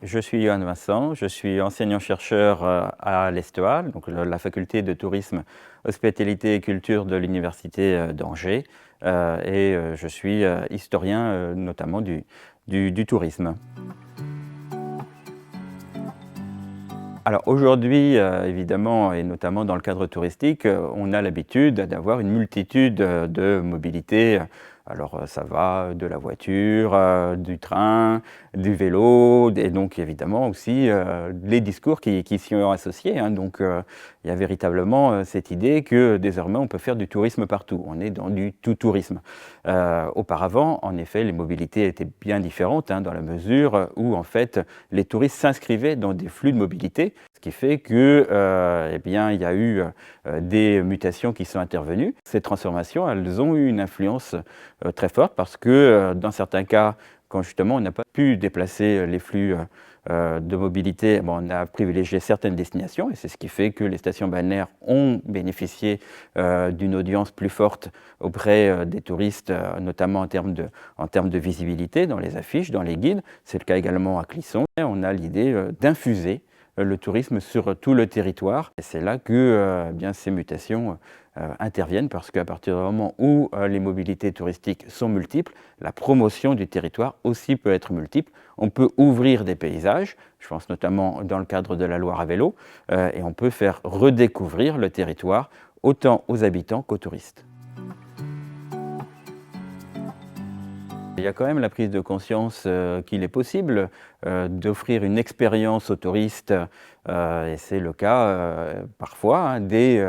Je suis Johan Vincent, je suis enseignant-chercheur à l'Estoile, donc la faculté de tourisme, hospitalité et culture de l'université d'Angers, et je suis historien notamment du tourisme. Alors aujourd'hui, évidemment, et notamment dans le cadre touristique, on a l'habitude d'avoir une multitude de mobilités. Alors ça va de la voiture, du train, du vélo, et donc évidemment aussi les discours qui s'y sont associés, hein. Donc il y a véritablement cette idée que désormais on peut faire du tourisme partout. On est dans du tout-tourisme. Auparavant, en effet, les mobilités étaient bien différentes, hein, dans la mesure où en fait les touristes s'inscrivaient dans des flux de mobilité, ce qui fait que, eh bien, il y a eu des mutations qui sont intervenues. Ces transformations, elles ont eu une influence très forte parce que, dans certains cas, quand justement on n'a pas pu déplacer les flux de mobilité, bon, on a privilégié certaines destinations et c'est ce qui fait que les stations balnéaires ont bénéficié d'une audience plus forte auprès des touristes, notamment en termes de visibilité dans les affiches, dans les guides. C'est le cas également à Clisson. Et on a l'idée d'infuser le tourisme sur tout le territoire. Et c'est là que eh bien, ces mutations interviennent parce qu'à partir du moment où les mobilités touristiques sont multiples, la promotion du territoire aussi peut être multiple. On peut ouvrir des paysages, je pense notamment dans le cadre de la Loire à vélo, et on peut faire redécouvrir le territoire autant aux habitants qu'aux touristes. Il y a quand même la prise de conscience qu'il est possible d'offrir une expérience aux touristes, et c'est le cas parfois, hein, des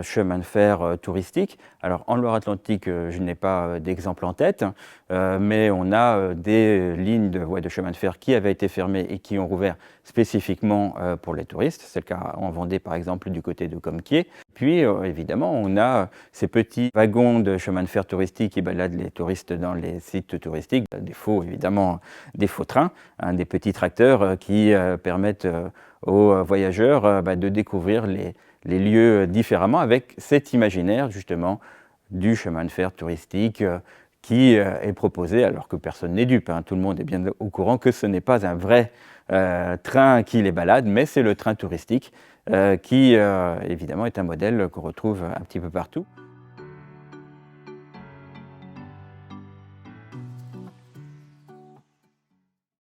chemins de fer touristiques. Alors en Loire-Atlantique, je n'ai pas d'exemple en tête, mais on a des lignes de voies de chemin de fer qui avaient été fermées et qui ont rouvert spécifiquement pour les touristes. C'est le cas en Vendée par exemple du côté de Comquier. Puis évidemment, on a ces petits wagons de chemin de fer touristique qui baladent les touristes dans les sites touristiques, des faux évidemment, des faux trains, hein, des petits tracteurs qui permettent aux voyageurs de découvrir les lieux différemment avec cet imaginaire justement du chemin de fer touristique qui est proposé alors que personne n'est dupe, hein. Tout le monde est bien au courant que ce n'est pas un vrai train qui les balade, mais c'est le train touristique qui évidemment est un modèle qu'on retrouve un petit peu partout.